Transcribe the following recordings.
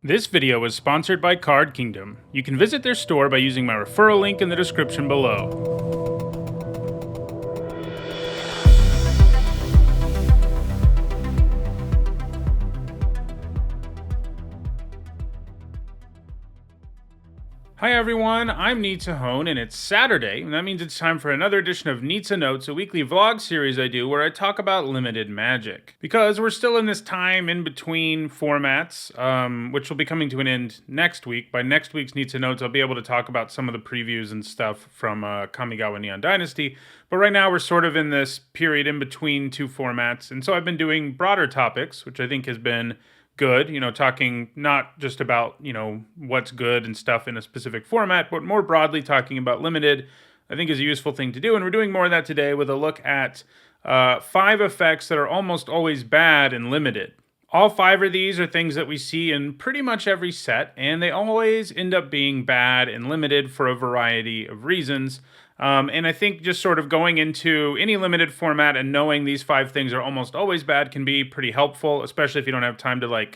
This video is sponsored by Card Kingdom. You can visit their store by using my referral link in the description below. Hi everyone, I'm Nizzanotes, and it's Saturday, and that means it's time for another edition of Nizzanotes, a weekly vlog series I do where I talk about limited magic. Because we're still in this time in between formats, which will be coming to an end next week. By next week's Nizzanotes, I'll be able to talk about some of the previews and stuff from Kamigawa Neon Dynasty, but right now we're sort of in this period in between two formats, and so I've been doing broader topics, which I think has been good, talking not just about, what's good and stuff in a specific format, but more broadly talking about limited, I think is a useful thing to do. And we're doing more of that today with a look at 5 effects that are almost always bad and limited. All 5 of these are things that we see in pretty much every set, and they always end up being bad and limited for a variety of reasons. And I think just sort of going into any limited format and knowing these 5 things are almost always bad can be pretty helpful, especially if you don't have time to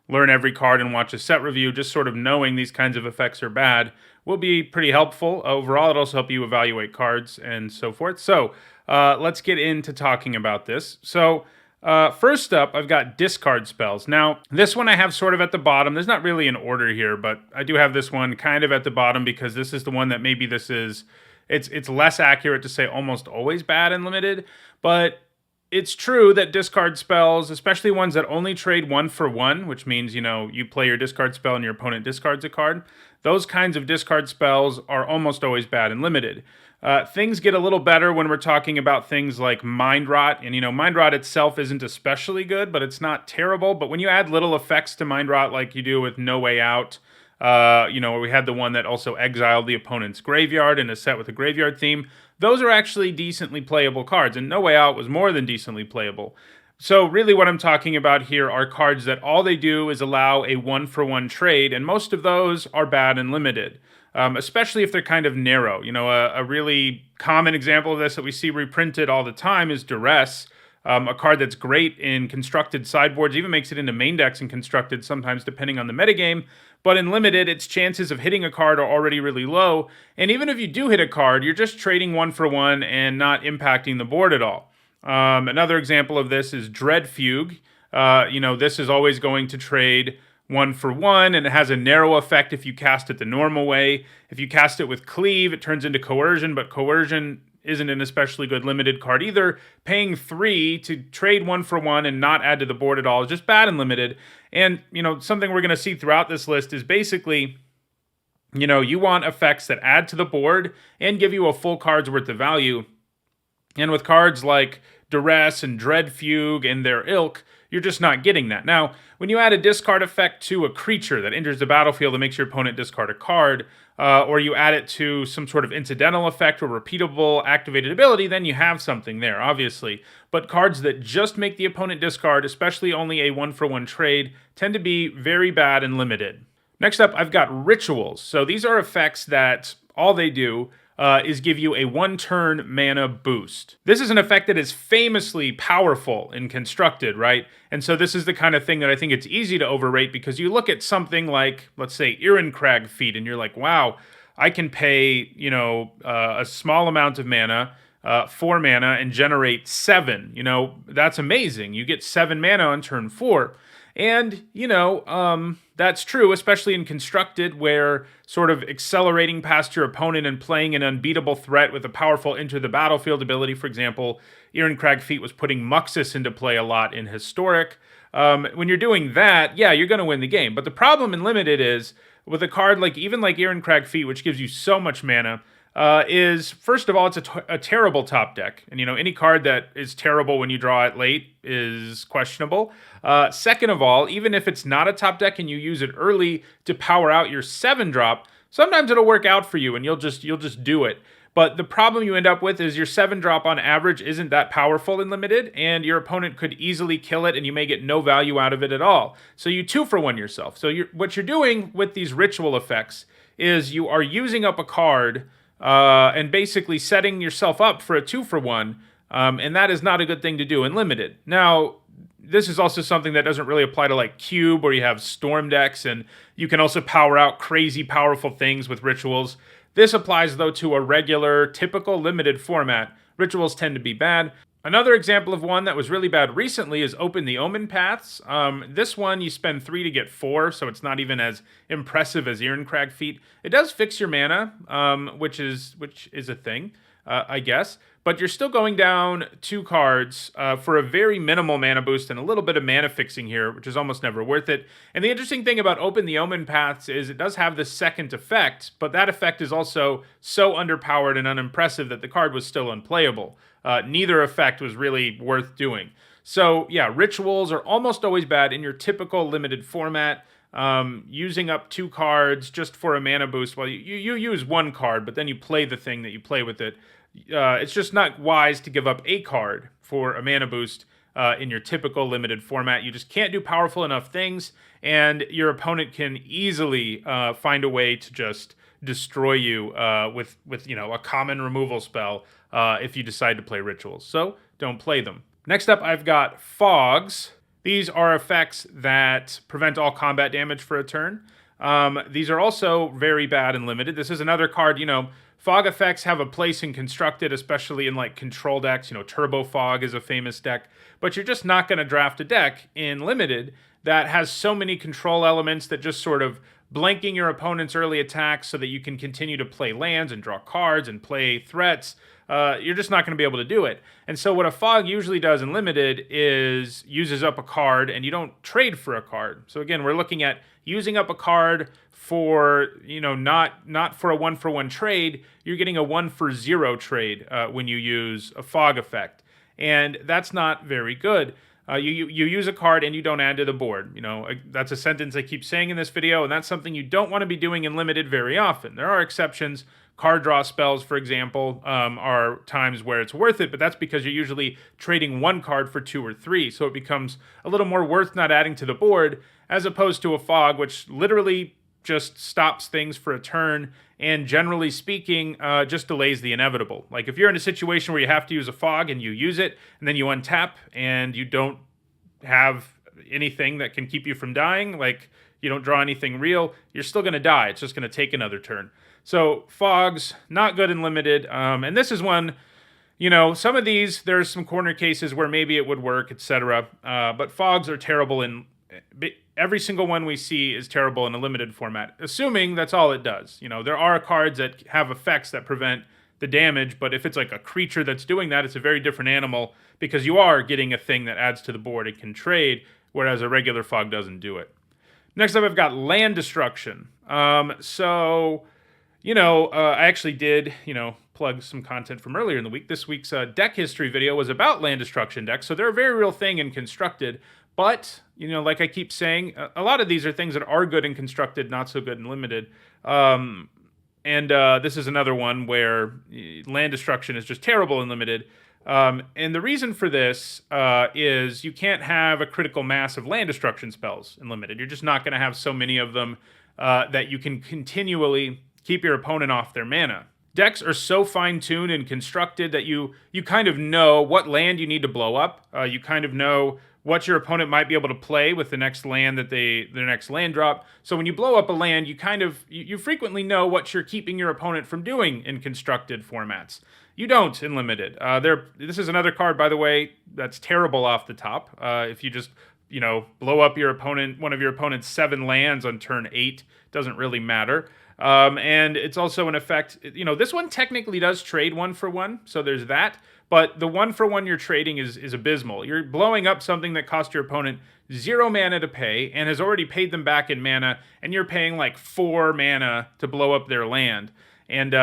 learn every card and watch a set review. Just sort of knowing these kinds of effects are bad will be pretty helpful. Overall, it'll also help you evaluate cards and so forth. So let's get into talking about this. So first up, I've got discard spells. Now, this one I have sort of at the bottom. There's not really an order here, but I do have this one kind of at the bottom because this is the one that maybe it's less accurate to say almost always bad and limited, but it's true that discard spells, especially ones that only trade 1 for 1, which means, you play your discard spell and your opponent discards a card, those kinds of discard spells are almost always bad and limited. Things get a little better when we're talking about things like Mind Rot, and Mind Rot itself isn't especially good, but it's not terrible. But when you add little effects to Mind Rot like you do with No Way Out, where we had the one that also exiled the opponent's graveyard in a set with a graveyard theme, those are actually decently playable cards, and No Way Out was more than decently playable. So really what I'm talking about here are cards that all they do is allow a 1-for-1 trade, and most of those are bad and limited, especially if they're kind of narrow. A really common example of this that we see reprinted all the time is Duress, a card that's great in constructed sideboards, even makes it into main decks in constructed sometimes depending on the metagame, but in limited, its chances of hitting a card are already really low, and even if you do hit a card, you're just trading 1 for 1 and not impacting the board at all. Another example of this is Dread Fugue. This is always going to trade 1 for 1, and it has a narrow effect if you cast it the normal way. If you cast it with Cleave, it turns into Coercion, but Coercion isn't an especially good limited card either. Paying 3 to trade 1 for 1 and not add to the board at all is just bad and limited. And, something we're going to see throughout this list is basically, you want effects that add to the board and give you a full card's worth of value. And with cards like Duress and Dread Fugue and their ilk, you're just not getting that. Now, when you add a discard effect to a creature that enters the battlefield and makes your opponent discard a card, or you add it to some sort of incidental effect or repeatable activated ability, then you have something there, obviously. But cards that just make the opponent discard, especially only a 1-for-1 trade, tend to be very bad and limited. Next up, I've got Rituals. So these are effects that all they do is give you a 1-turn mana boost. This is an effect that is famously powerful in Constructed, right? And so this is the kind of thing that I think it's easy to overrate because you look at something like, let's say, Irencrag Feat, and you're like, wow, I can pay, a small amount of mana, 4 mana, and generate 7. That's amazing. You get 7 mana on turn 4. And, that's true, especially in Constructed, where sort of accelerating past your opponent and playing an unbeatable threat with a powerful enter the battlefield ability, for example, Irencrag Feat was putting Muxus into play a lot in Historic. When you're doing that, yeah, you're going to win the game. But the problem in Limited is, with a card like Irencrag Feat, which gives you so much mana, is, first of all, it's a terrible top deck. And, any card that is terrible when you draw it late is questionable. Second of all, even if it's not a top deck and you use it early to power out your 7-drop, sometimes it'll work out for you and you'll just do it. But the problem you end up with is your 7-drop on average isn't that powerful in Limited, and your opponent could easily kill it and you may get no value out of it at all. So you 2-for-1 yourself. So what you're doing with these ritual effects is you are using up a card and basically setting yourself up for a 2-for-1, and that is not a good thing to do in Limited. Now, this is also something that doesn't really apply to like Cube, where you have storm decks and you can also power out crazy powerful things with rituals. This applies though to a regular, typical limited format. Rituals tend to be bad. Another example of one that was really bad recently is Open the Omen Paths. This one, you spend 3 to get 4, so it's not even as impressive as Irencrag Feat. It does fix your mana, which is a thing, I guess. But you're still going down 2 cards for a very minimal mana boost and a little bit of mana fixing here, which is almost never worth it. And the interesting thing about Open the Omen Paths is it does have this second effect, but that effect is also so underpowered and unimpressive that the card was still unplayable. Neither effect was really worth doing. So yeah, rituals are almost always bad in your typical limited format. Using up 2 cards just for a mana boost, well, you use 1 card, but then you play the thing that you play with it. It's just not wise to give up a card for a mana boost in your typical limited format. You just can't do powerful enough things, and your opponent can easily find a way to just destroy you with a common removal spell if you decide to play rituals. So don't play them. Next up, I've got Fogs. These are effects that prevent all combat damage for a turn. These are also very bad and limited. This is another card, Fog effects have a place in Constructed, especially in like control decks. Turbo Fog is a famous deck, but you're just not going to draft a deck in Limited that has so many control elements that just sort of blanking your opponent's early attacks so that you can continue to play lands and draw cards and play threats. You're just not going to be able to do it. And so what a Fog usually does in Limited is uses up a card, and you don't trade for a card. So again, we're looking at using up a card for, not for a 1-for-1 trade. You're getting a 1-for-0 trade when you use a Fog effect. And that's not very good. You use a card and you don't add to the board. That's a sentence I keep saying in this video, and that's something you don't want to be doing in Limited very often. There are exceptions. Card draw spells, for example, are times where it's worth it, but that's because you're usually trading 1 card for 2 or 3, so it becomes a little more worth not adding to the board, as opposed to a Fog, which literally just stops things for a turn, and generally speaking, just delays the inevitable. Like if you're in a situation where you have to use a Fog and you use it, and then you untap and you don't have anything that can keep you from dying, like you don't draw anything real, you're still going to die. It's just going to take another turn. So Fogs, not good in Limited. And this is one, some of these, there's some corner cases where maybe it would work, etc. But Fogs are terrible in, every single one we see is terrible in a Limited format, assuming that's all it does. There are cards that have effects that prevent the damage, but if it's like a creature that's doing that, it's a very different animal because you are getting a thing that adds to the board and can trade, whereas a regular Fog doesn't do it. Next up, I've got Land Destruction. I actually did, plug some content from earlier in the week. This week's deck history video was about land destruction decks, so they're a very real thing in Constructed. But, like I keep saying, a lot of these are things that are good in Constructed, not so good in Limited. This is another one where land destruction is just terrible in Limited. And the reason for this is you can't have a critical mass of land destruction spells in Limited. You're just not going to have so many of them that you can continually keep your opponent off their mana. Decks are so fine-tuned and constructed that you kind of know what land you need to blow up. You kind of know what your opponent might be able to play with the next land their next land drop. So when you blow up a land, you frequently know what you're keeping your opponent from doing in constructed formats. You don't in Limited. This is another card, by the way, that's terrible off the top. If you just blow up one of your opponent's 7 lands on turn 8, doesn't really matter. And it's also an effect, this one technically does trade 1-for-1, so there's that, but the 1-for-1 you're trading is abysmal. You're blowing up something that cost your opponent 0 mana to pay and has already paid them back in mana, and you're paying like 4 mana to blow up their land. And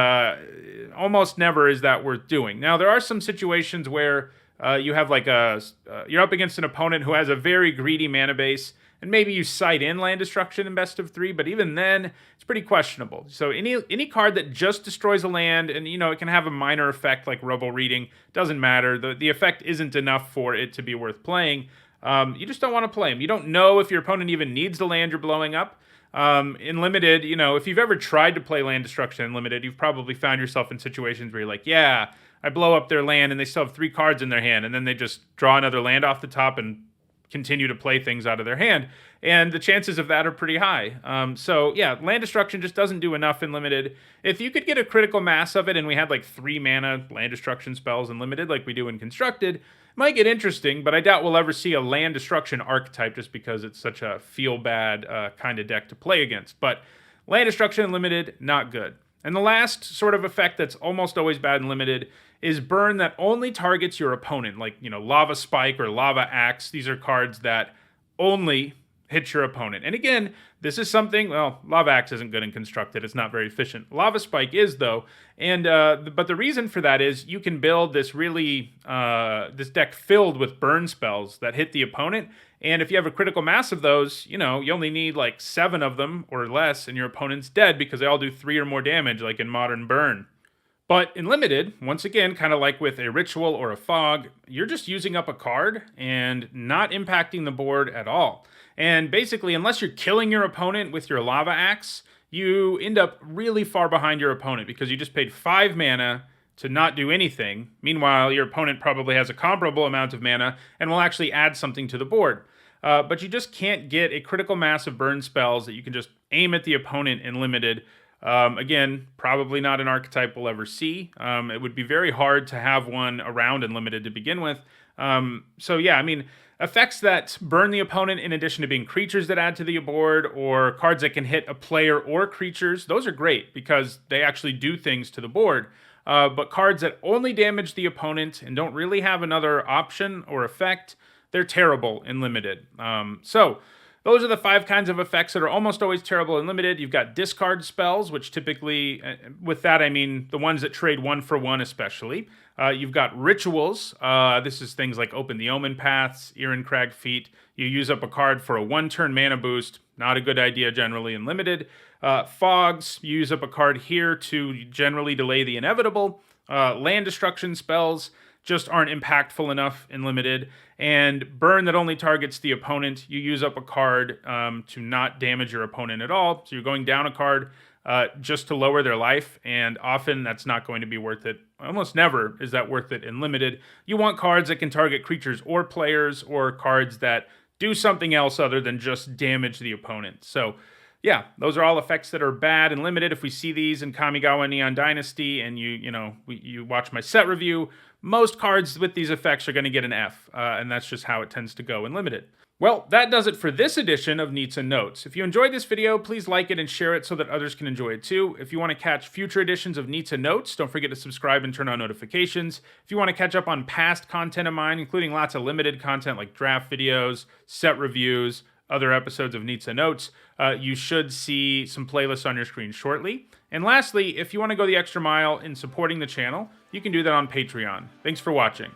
almost never is that worth doing. Now, there are some situations where you have you're up against an opponent who has a very greedy mana base, and maybe you side in land destruction in best of 3, but even then, it's pretty questionable. So any card that just destroys a land, and it can have a minor effect like Robo Reading, doesn't matter. The effect isn't enough for it to be worth playing. You just don't want to play them. You don't know if your opponent even needs the land you're blowing up. In Limited, if you've ever tried to play land destruction in Limited, you've probably found yourself in situations where you're like, I blow up their land and they still have 3 cards in their hand, and then they just draw another land off the top and continue to play things out of their hand. And the chances of that are pretty high. So yeah, land destruction just doesn't do enough in limited. If you could get a critical mass of it and we had like 3 mana land destruction spells in limited like we do in constructed, might get interesting, but I doubt we'll ever see a land destruction archetype just because it's such a feel bad kind of deck to play against. But land destruction in limited, not good. And the last sort of effect that's almost always bad in limited is burn that only targets your opponent, like, Lava Spike or Lava Axe. These are cards that only hit your opponent. And again, this is something, well, Lava Axe isn't good in constructed. It's not very efficient. Lava Spike is, though. And but the reason for that is you can build this this deck filled with burn spells that hit the opponent. And if you have a critical mass of those, you only need like 7 of them or less, and your opponent's dead because they all do 3 or more damage, like in Modern Burn. But in limited, once again, kind of like with a ritual or a fog, you're just using up a card and not impacting the board at all. And basically, unless you're killing your opponent with your Lava Axe, you end up really far behind your opponent because you just paid 5 mana to not do anything. Meanwhile, your opponent probably has a comparable amount of mana and will actually add something to the board. But you just can't get a critical mass of burn spells that you can just aim at the opponent in limited. Again, probably not an archetype we'll ever see. It would be very hard to have one around in limited to begin with. So yeah, I mean, effects that burn the opponent in addition to being creatures that add to the board or cards that can hit a player or creatures, those are great because they actually do things to the board. But cards that only damage the opponent and don't really have another option or effect, they're terrible in limited. So those are the 5 kinds of effects that are almost always terrible in limited. You've got discard spells, which typically, with that I mean the ones that trade 1 for 1 especially. You've got rituals. This is things like Open the Omen Paths, Irencrag Feet. You use up a card for a 1-turn mana boost. Not a good idea generally in limited. Fogs, you use up a card here to generally delay the inevitable. Land destruction spells just aren't impactful enough in limited. And burn that only targets the opponent. You use up a card to not damage your opponent at all. So you're going down a card just to lower their life, and often that's not going to be worth it. Almost never is that worth it in limited. You want cards that can target creatures or players, or cards that do something else other than just damage the opponent. So yeah, those are all effects that are bad and limited. If we see these in Kamigawa Neon Dynasty and you watch my set review, most cards with these effects are going to get an F, and that's just how it tends to go in limited. Well, that does it for this edition of Nizzanotes. If you enjoyed this video, please like it and share it so that others can enjoy it too. If you want to catch future editions of Nizzanotes, don't forget to subscribe and turn on notifications. If you want to catch up on past content of mine, including lots of limited content like draft videos, set reviews, other episodes of Nizzanotes, you should see some playlists on your screen shortly. And lastly, if you want to go the extra mile in supporting the channel, you can do that on Patreon. Thanks for watching.